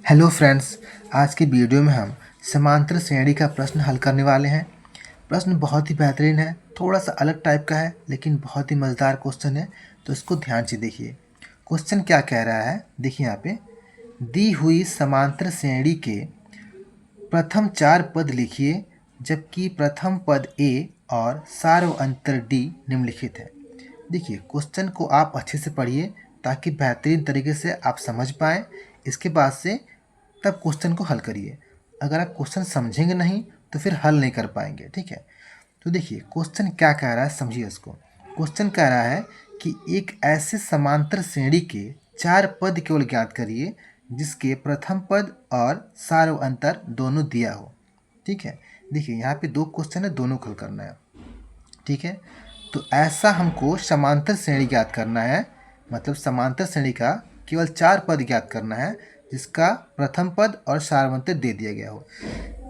Hello friends, आज की video में हम समांतर श्रेणी का प्रश्न हल करने वाले हैं। प्रश्न बहुत ही बेहतरीन है, थोड़ा सा अलग टाइप का है लेकिन बहुत ही मज़ेदार क्वेश्चन है, तो इसको ध्यान से देखिए। क्वेश्चन क्या कह रहा है, देखिए यहाँ पे दी हुई समांतर श्रेणी के प्रथम 4 पद लिखिए, जबकि प्रथम पद ए और सार्व अंतर डी निम्नलिखित है। देखिए क्वेश्चन को आप अच्छे से पढ़िए ताकि बेहतरीन तरीके से आप समझ पाएँ। इसके बाद से तब क्वेश्चन को हल करिए। अगर आप क्वेश्चन समझेंगे नहीं तो फिर हल नहीं कर पाएंगे, ठीक है। तो देखिए क्वेश्चन क्या कह रहा है, समझिए इसको। क्वेश्चन कह रहा है कि एक ऐसे समांतर श्रेणी के 4 पद केवल ज्ञात करिए जिसके प्रथम पद और सार्व अंतर दोनों दिया हो, ठीक है। देखिए यहाँ पे 2 क्वेश्चन है, दोनों को हल करना है, ठीक है। तो ऐसा हमको समांतर श्रेणी ज्ञात करना है, मतलब समांतर श्रेणी का केवल 4 पद ज्ञात करना है जिसका प्रथम पद और सार्वंतर दे दिया गया हो।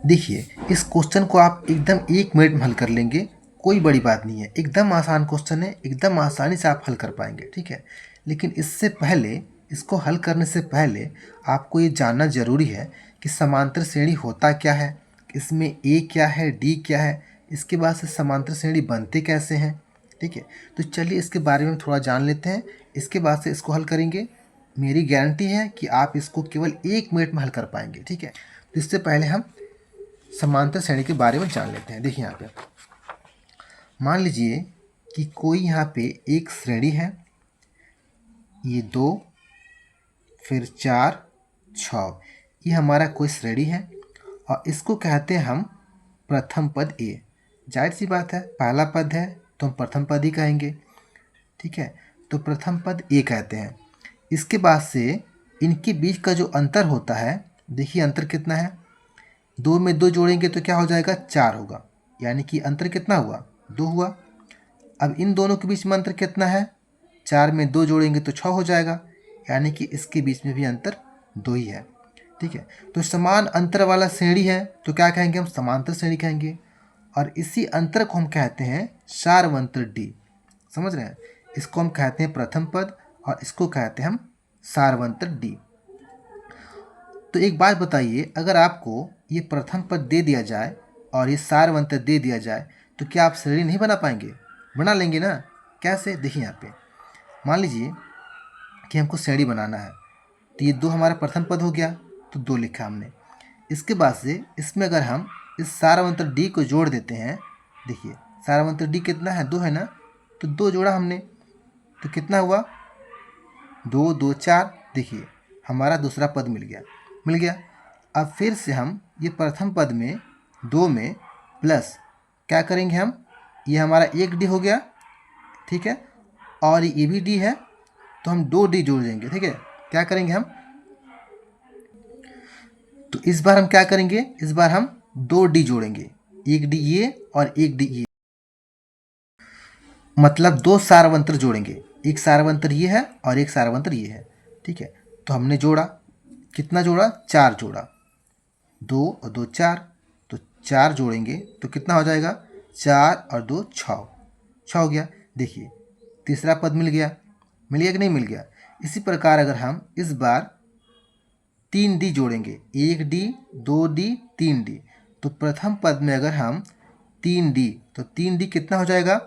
देखिए इस क्वेश्चन को आप एकदम 1 मिनट में हल कर लेंगे, कोई बड़ी बात नहीं है, एकदम आसान क्वेश्चन है, एकदम आसानी से आप हल कर पाएंगे, ठीक है। लेकिन इससे पहले, इसको हल करने से पहले आपको ये जानना ज़रूरी है कि समांतर श्रेणी होता क्या है, इसमें ए क्या है, डी क्या है, इसके बाद से समांतर श्रेणी बनते कैसे हैं, ठीक है। तो चलिए इसके बारे में थोड़ा जान लेते हैं, इसके बाद से इसको हल करेंगे। मेरी गारंटी है कि आप इसको केवल 1 मिनट में हल कर पाएंगे, ठीक है। तो इससे पहले हम समांतर श्रेणी के बारे में जान लेते हैं। देखिए यहाँ पे मान लीजिए कि कोई यहाँ पे एक श्रेणी है, ये 2 फिर 4 6, ये हमारा कोई श्रेणी है और इसको कहते हैं हम प्रथम पद ए। जाहिर सी बात है, पहला पद है तो हम प्रथम पद ही कहेंगे, ठीक है। तो प्रथम पद ए कहते हैं। इसके बाद से इनके बीच का जो अंतर होता है, देखिए अंतर कितना है, 2 में 2 जोड़ेंगे तो क्या हो जाएगा, 4 होगा, यानी कि अंतर कितना हुआ, 2 हुआ। अब इन दोनों के बीच में अंतर कितना है, 4 में 2 जोड़ेंगे तो 6 हो जाएगा, यानी कि इसके बीच में भी अंतर 2 ही है, ठीक है। तो समान अंतर वाला श्रेणी है तो क्या कहेंगे, हम समांतर श्रेणी कहेंगे। और इसी अंतर को हम कहते हैं सार्वंतर डी, समझ रहे हैं। इसको हम कहते हैं प्रथम पद और इसको कहते हैं हम सार्वंतर डी। तो एक बात बताइए, अगर आपको ये प्रथम पद दे दिया जाए और ये सार्वंतर दे दिया जाए तो क्या आप श्रेणी नहीं बना पाएंगे, बना लेंगे ना। कैसे, देखिए यहाँ पे मान लीजिए कि हमको श्रेणी बनाना है, तो ये 2 हमारा प्रथम पद हो गया, तो 2 लिखा हमने। इसके बाद से इसमें अगर हम इस सार्वंतर डी को जोड़ देते हैं, देखिए सार्वंतर डी कितना है, 2 है ना, तो 2 जोड़ा हमने, तो कितना हुआ, 2 2 4, देखिए हमारा दूसरा पद मिल गया, मिल गया। अब फिर से हम ये प्रथम पद में 2 में प्लस क्या करेंगे हम, ये हमारा 1 डी हो गया, ठीक है, और ये भी डी है तो हम 2 डी जोड़ देंगे, ठीक है। क्या करेंगे हम, तो इस बार हम क्या करेंगे, इस बार हम 2 डी जोड़ेंगे, 1 डी ये और 1 डी ये, मतलब 2 सार्वंतर जोड़ेंगे, एक सार्वंतर ये है और एक सार्वंतर ये है, ठीक है। तो हमने जोड़ा, कितना जोड़ा, 4 जोड़ा, 2 और 2 4, तो 4 जोड़ेंगे तो कितना हो जाएगा, 4 और 2 6, 6 हो गया। देखिए तीसरा पद मिल गया, मिल गया कि नहीं मिल गया। इसी प्रकार अगर हम इस बार 3 डी जोड़ेंगे, 1 डी 2 डी 3 डी, तो प्रथम पद में अगर हम 3 डी, तो 3 डी कितना हो जाएगा,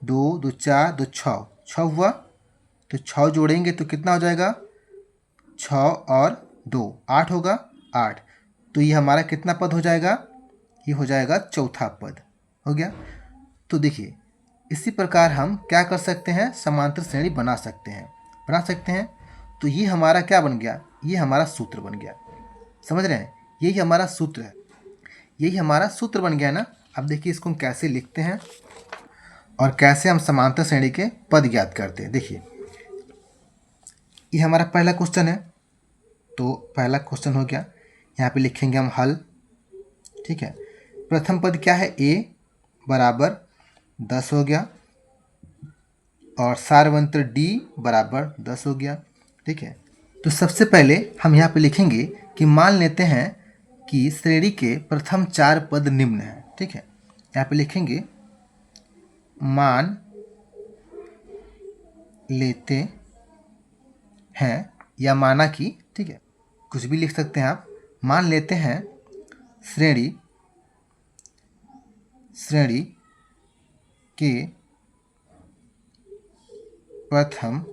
2 2 4 2 6, 6 हुआ, तो 6 जोड़ेंगे तो कितना हो जाएगा, 6 और 2 8 होगा, 8, तो ये हमारा कितना पद हो जाएगा, ये हो जाएगा चौथा पद, हो गया। तो देखिए इसी प्रकार हम क्या कर सकते हैं, समांतर श्रेणी बना सकते हैं, बना सकते हैं। तो ये हमारा क्या बन गया, ये हमारा सूत्र बन गया, समझ रहे हैं, यही हमारा सूत्र है, यही हमारा सूत्र बन गया ना। अब देखिए इसको हम कैसे लिखते हैं और कैसे हम समांतर श्रेणी के पद ज्ञात करते हैं। देखिए ये हमारा पहला क्वेश्चन है, तो पहला क्वेश्चन हो गया, यहाँ पे लिखेंगे हम हल, ठीक है। प्रथम पद क्या है, ए बराबर 10 हो गया और सार्वंतर डी बराबर 10 हो गया, ठीक है। तो सबसे पहले हम यहाँ पे लिखेंगे कि मान लेते हैं कि श्रेणी के प्रथम 4 पद निम्न हैं, ठीक है। यहाँ पे लिखेंगे मान लेते हैं या माना कि, ठीक है। कुछ भी लिख सकते हैं आप। मान लेते हैं श्रेणी के प्रथम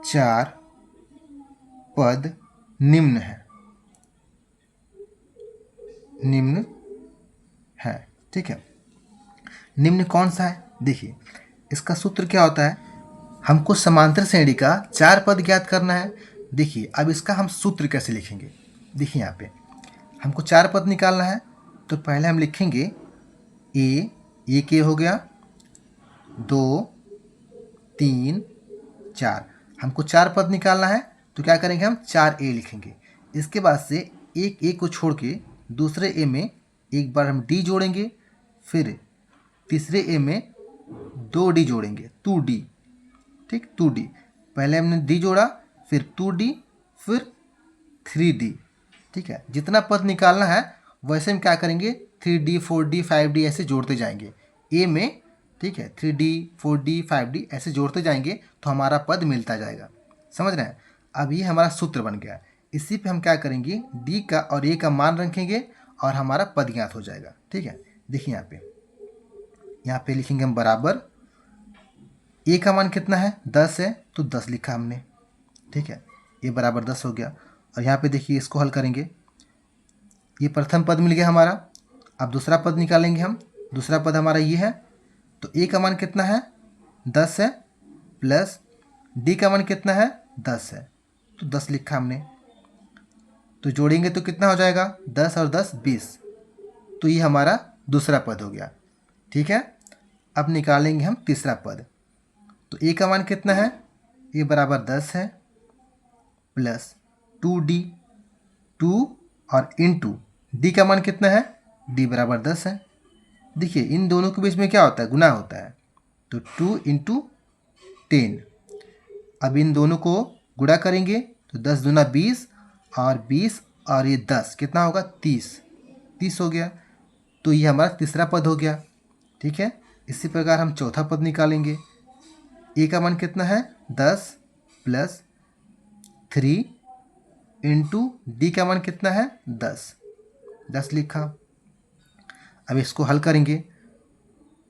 4 पद निम्न है। ठीक है, निम्न कौन सा है? देखिए, इसका सूत्र क्या होता है, हमको समांतर श्रेणी का 4 पद ज्ञात करना है। देखिए, अब इसका हम सूत्र कैसे लिखेंगे? देखिए, यहाँ पे हमको 4 पद निकालना है, तो पहले हम लिखेंगे एक ए हो गया, 2 3 4। हमको 4 पद निकालना है, तो क्या करेंगे, हम 4 ए लिखेंगे। इसके बाद से एक ए को छोड़ के दूसरे ए में एक बार हम डी जोड़ेंगे, फिर तीसरे ए में 2 डी जोड़ेंगे, 2D। ठीक, 2D। पहले हमने डी जोड़ा, फिर 2D, फिर 3D। ठीक है, जितना पद निकालना है वैसे हम क्या करेंगे, 3D 4D 5D ऐसे जोड़ते जाएंगे ए में। ठीक है, 3D 4D 5D ऐसे जोड़ते जाएंगे तो हमारा पद मिलता जाएगा। समझ रहे हैं? अब ये हमारा सूत्र बन गया। इसी पे हम क्या करेंगे, डी का और ए का मान रखेंगे और हमारा पद ज्ञात हो जाएगा। ठीक है, देखिए यहाँ पे लिखेंगे हम बराबर, ए का मान कितना है, 10 है, तो 10 लिखा हमने। ठीक है, ये बराबर 10 हो गया। और यहाँ पे देखिए, इसको हल करेंगे, ये प्रथम पद मिल गया हमारा। अब दूसरा पद निकालेंगे हम। दूसरा पद हमारा ये है, तो ए का मान कितना है, 10 है, प्लस डी का मान कितना है, 10 है, तो 10 लिखा हमने। तो जोड़ेंगे तो कितना हो जाएगा, 10 और 10 20। तो ये हमारा दूसरा पद हो गया। ठीक है, अब निकालेंगे हम तीसरा पद। तो ए का मान कितना है, ए बराबर 10 है, प्लस 2D, 2 और इंटू डी का मान कितना है, डी बराबर 10 है। देखिए, इन दोनों के बीच में क्या होता है, गुना होता है, तो 2 इंटू 10। अब इन दोनों को गुणा करेंगे तो 10 दूना 20, और 20 और ये 10 कितना होगा, 30 हो गया। तो ये हमारा तीसरा पद हो गया। ठीक है, इसी प्रकार हम चौथा पद निकालेंगे। ए का मान कितना है, 10 प्लस 3 इंटू डी का मान कितना है, 10 लिखा। अब इसको हल करेंगे,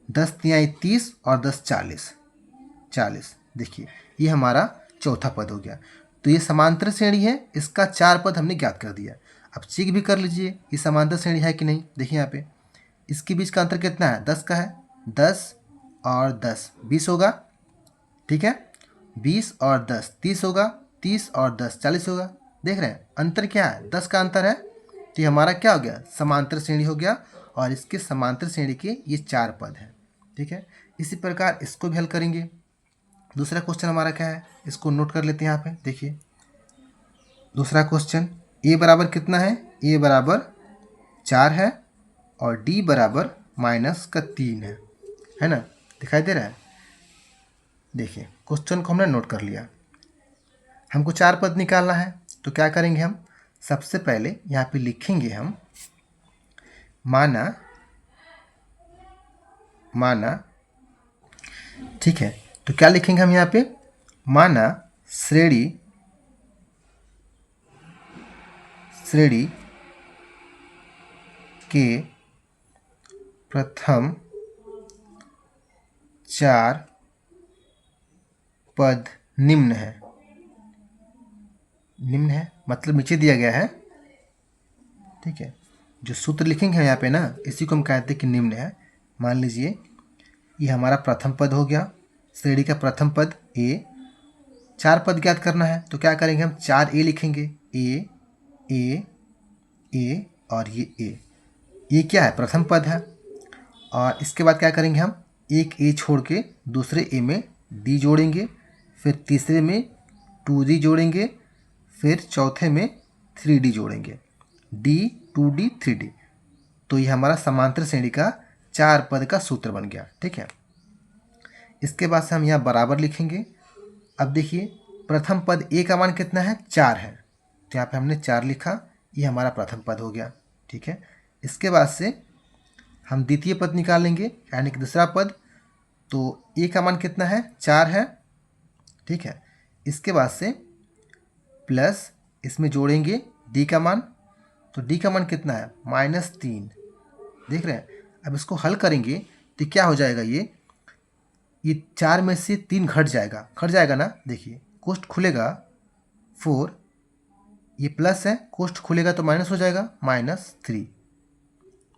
10 तिहाई 30 और 10 40। देखिए, ये हमारा चौथा पद हो गया। तो ये समांतर श्रेणी है, इसका 4 पद हमने ज्ञात कर दिया। अब चेक भी कर लीजिए ये समांतर श्रेणी है कि नहीं। देखिए यहाँ पे इसके बीच का अंतर कितना है, 10 का है, 10 और 10 20 होगा। ठीक है, 20 और 10 30 होगा, 30 और 10 40 होगा। देख रहे हैं अंतर क्या है, 10 का अंतर है। तो ये हमारा क्या हो गया, समांतर श्रेणी हो गया, और इसके समांतर श्रेणी के ये 4 पद हैं। ठीक है, इसी प्रकार इसको भी हल करेंगे। दूसरा क्वेश्चन हमारा क्या है, इसको नोट कर लेते हैं यहाँ पे। देखिए, दूसरा क्वेश्चन, ए बराबर कितना है, ए बराबर 4 है, और डी बराबर -3 है ना, दिखाई दे रहा है। देखिए, क्वेश्चन को हमने नोट कर लिया। हमको 4 पद निकालना है, तो क्या करेंगे हम, सबसे पहले यहाँ पे लिखेंगे हम माना। ठीक है, तो क्या लिखेंगे हम यहाँ पे, माना श्रेणी के प्रथम 4 पद निम्न है मतलब नीचे दिया गया है। ठीक है, जो सूत्र लिखेंगे हम यहाँ पे ना, इसी को हम कहते हैं कि निम्न है। मान लीजिए ये हमारा प्रथम पद हो गया, श्रेणी का प्रथम पद ए। 4 पद ज्ञात करना है, तो क्या करेंगे हम, 4 ए लिखेंगे, ए ए ए और ये ए। ये क्या है, प्रथम पद है। और इसके बाद क्या करेंगे हम, एक ए छोड़ के दूसरे ए में डी जोड़ेंगे, फिर तीसरे में 2D जोड़ेंगे, फिर चौथे में 3D जोड़ेंगे, D 2D 3D। तो ये हमारा समांतर श्रेणी का 4 पद का सूत्र बन गया। ठीक है, इसके बाद से हम यहाँ बराबर लिखेंगे। अब देखिए, प्रथम पद ए का मान कितना है, 4 है, तो यहाँ पे हमने 4 लिखा, ये हमारा प्रथम पद हो गया। ठीक है, इसके बाद से हम द्वितीय पद निकालेंगे, यानी कि दूसरा पद। तो ए का मान कितना है, 4 है। ठीक है, इसके बाद से प्लस इसमें जोड़ेंगे डी का मान, तो डी का मान कितना है -3, देख रहे हैं। अब इसको हल करेंगे तो क्या हो जाएगा, ये 4 में से 3 घट जाएगा ना। देखिए कोष्ठ खुलेगा 4, ये प्लस है, कोष्ठ खुलेगा तो माइनस हो जाएगा -3,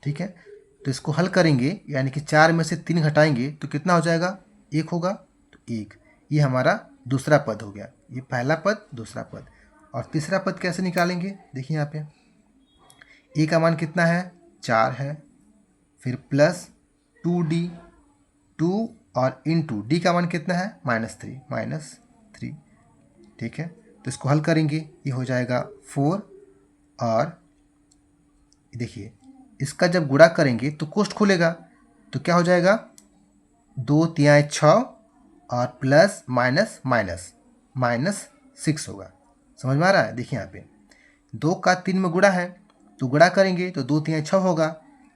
ठीक है। तो इसको हल करेंगे यानी कि 4 में से 3 घटाएंगे तो कितना हो जाएगा, 1 होगा, तो 1। ये हमारा दूसरा पद हो गया, ये पहला पद दूसरा पद। और तीसरा पद कैसे निकालेंगे, देखिए यहाँ पे ए का मान कितना है 4 है, फिर प्लस 2d, 2 और इंटू डी का मान कितना है -3, ठीक है। तो इसको हल करेंगे, ये हो जाएगा 4, और देखिए इसका जब गुणा करेंगे तो कोष्ठ खुलेगा, तो क्या हो जाएगा 2 तिहाई 6 और प्लस माइनस माइनस -6 होगा। समझ में आ रहा है। देखिए यहाँ पे 2 का 3 में गुणा है, तो गुणा करेंगे तो 2 तिहाई 6 होगा,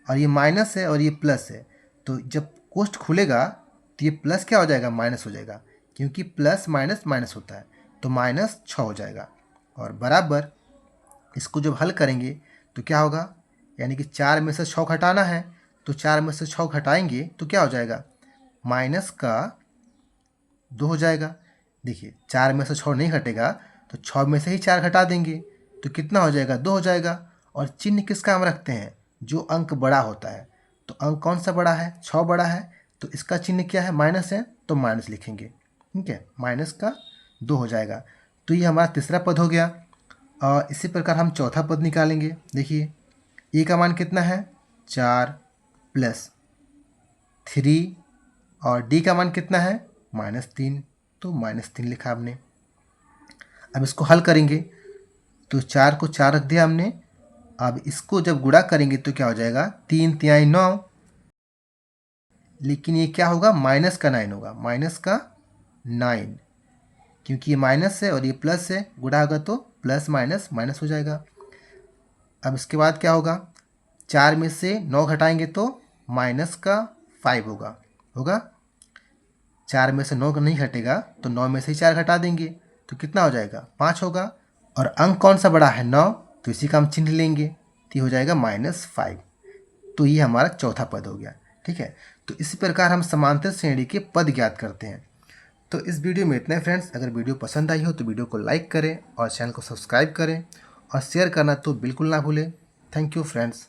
और ये माइनस है और ये प्लस है, तो जब कोष्ठ खुलेगा तो ये प्लस क्या हो जाएगा, माइनस हो जाएगा, क्योंकि प्लस माइनस माइनस होता है, तो -6 हो जाएगा। और बराबर इसको जब हल करेंगे तो क्या होगा, यानी कि 4 में से 6 घटाना है, तो 4 में से 6 घटाएंगे तो क्या हो जाएगा, माइनस का 2 हो जाएगा। देखिए 4 में से 6 नहीं घटेगा, तो 6 में से ही 4 घटा देंगे तो कितना हो जाएगा, 2 हो जाएगा। और चिन्ह किसका हम रखते हैं, जो अंक बड़ा होता है। तो अंक कौन सा बड़ा है, 6 बड़ा है, तो इसका चिन्ह क्या है, माइनस है, तो माइनस लिखेंगे, ठीक है, माइनस का 2 हो जाएगा। तो ये हमारा तीसरा पद हो गया। और इसी प्रकार हम चौथा पद निकालेंगे। देखिए ए का मान कितना है 4 प्लस 3, और डी का मान कितना है -3, तो -3 लिखा हमने। अब इसको हल करेंगे तो 4 को 4 रख दिया हमने। अब इसको जब गुणा करेंगे तो क्या हो जाएगा, 3 तिहाई 9, लेकिन ये क्या होगा, माइनस का 9 होगा, -9, क्योंकि ये माइनस है और ये प्लस है, गुणा होगा तो प्लस माइनस माइनस हो जाएगा। अब इसके बाद क्या होगा, 4 में से 9 घटाएंगे तो -5 होगा। 4 में से 9 नहीं घटेगा तो 9 में से ही 4 घटा देंगे तो कितना हो जाएगा, 5 होगा। और अंक कौन सा बड़ा है, 9, तो इसी का हम चिन्ह लेंगे, तो ये हो जाएगा -5। तो ये हमारा चौथा पद हो गया, ठीक है। तो इसी प्रकार हम समांतर श्रेणी के पद ज्ञात करते हैं। तो इस वीडियो में इतना है फ्रेंड्स। अगर वीडियो पसंद आई हो तो वीडियो को लाइक करें और चैनल को सब्सक्राइब करें, और शेयर करना तो बिल्कुल ना भूलें। Thank you friends.